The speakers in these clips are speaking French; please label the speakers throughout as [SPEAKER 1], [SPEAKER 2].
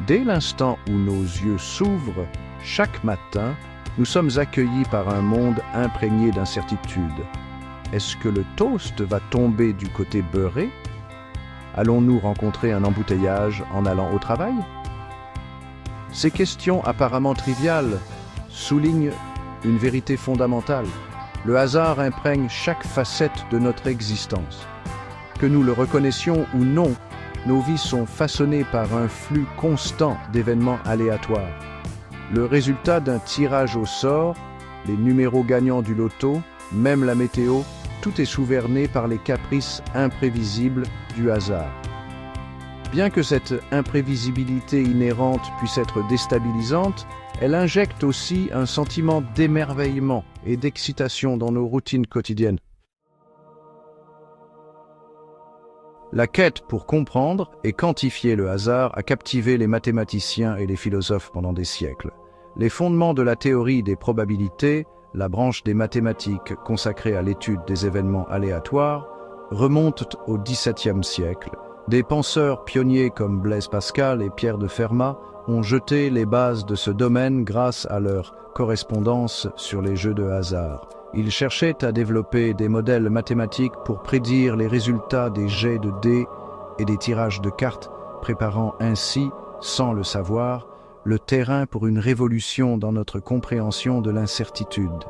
[SPEAKER 1] Dès l'instant où nos yeux s'ouvrent, chaque matin, nous sommes accueillis par un monde imprégné d'incertitude. Est-ce que le toast va tomber du côté beurré? Allons-nous rencontrer un embouteillage en allant au travail? Ces questions apparemment triviales soulignent une vérité fondamentale. Le hasard imprègne chaque facette de notre existence. Que nous le reconnaissions ou non, nos vies sont façonnées par un flux constant d'événements aléatoires. Le résultat d'un tirage au sort, les numéros gagnants du loto, même la météo, tout est souverainé par les caprices imprévisibles du hasard. Bien que cette imprévisibilité inhérente puisse être déstabilisante, elle injecte aussi un sentiment d'émerveillement et d'excitation dans nos routines quotidiennes. La quête pour comprendre et quantifier le hasard a captivé les mathématiciens et les philosophes pendant des siècles. Les fondements de la théorie des probabilités, la branche des mathématiques consacrée à l'étude des événements aléatoires, remontent au XVIIe siècle. Des penseurs pionniers comme Blaise Pascal et Pierre de Fermat ont jeté les bases de ce domaine grâce à leur correspondance sur les jeux de hasard. Ils cherchaient à développer des modèles mathématiques pour prédire les résultats des jets de dés et des tirages de cartes, préparant ainsi, sans le savoir, le terrain pour une révolution dans notre compréhension de l'incertitude.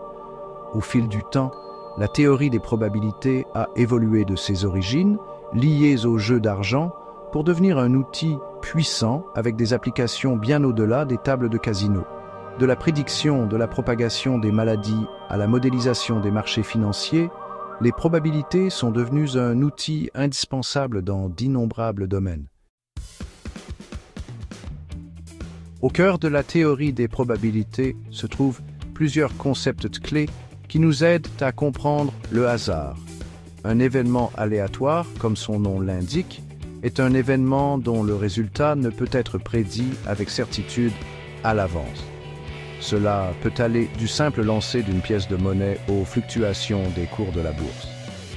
[SPEAKER 1] Au fil du temps, la théorie des probabilités a évolué de ses origines, liées aux jeux d'argent, pour devenir un outil puissant avec des applications bien au-delà des tables de casino. De la prédiction de la propagation des maladies à la modélisation des marchés financiers, les probabilités sont devenues un outil indispensable dans d'innombrables domaines. Au cœur de la théorie des probabilités se trouvent plusieurs concepts clés qui nous aident à comprendre le hasard. Un événement aléatoire, comme son nom l'indique, est un événement dont le résultat ne peut être prédit avec certitude à l'avance. Cela peut aller du simple lancer d'une pièce de monnaie aux fluctuations des cours de la bourse.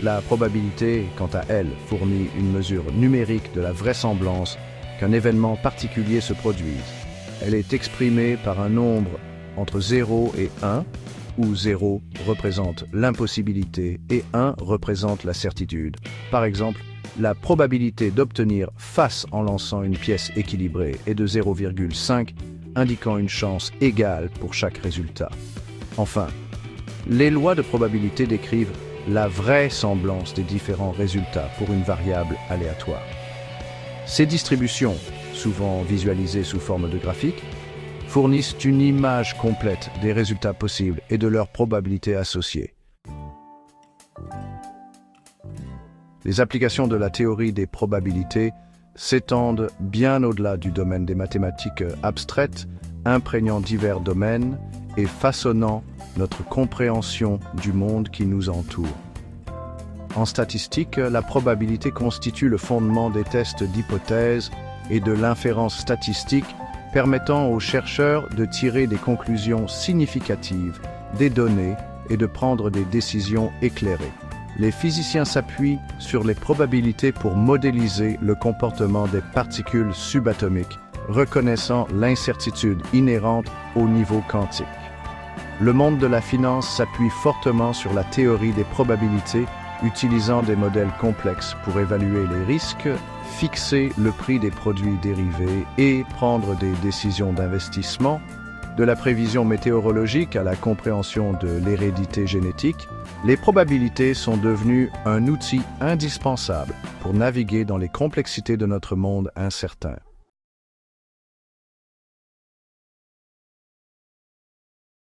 [SPEAKER 1] La probabilité, quant à elle, fournit une mesure numérique de la vraisemblance qu'un événement particulier se produise. Elle est exprimée par un nombre entre 0 et 1, où 0 représente l'impossibilité et 1 représente la certitude. Par exemple, la probabilité d'obtenir face en lançant une pièce équilibrée est de 0,5, indiquant une chance égale pour chaque résultat. Enfin, les lois de probabilité décrivent la vraisemblance des différents résultats pour une variable aléatoire. Ces distributions, souvent visualisées sous forme de graphique, fournissent une image complète des résultats possibles et de leurs probabilités associées. Les applications de la théorie des probabilités s'étendent bien au-delà du domaine des mathématiques abstraites, imprégnant divers domaines et façonnant notre compréhension du monde qui nous entoure. En statistique, la probabilité constitue le fondement des tests d'hypothèse et de l'inférence statistique, permettant aux chercheurs de tirer des conclusions significatives des données et de prendre des décisions éclairées. Les physiciens s'appuient sur les probabilités pour modéliser le comportement des particules subatomiques, reconnaissant l'incertitude inhérente au niveau quantique. Le monde de la finance s'appuie fortement sur la théorie des probabilités, utilisant des modèles complexes pour évaluer les risques, fixer le prix des produits dérivés et prendre des décisions d'investissement. De la prévision météorologique à la compréhension de l'hérédité génétique, les probabilités sont devenues un outil indispensable pour naviguer dans les complexités de notre monde incertain.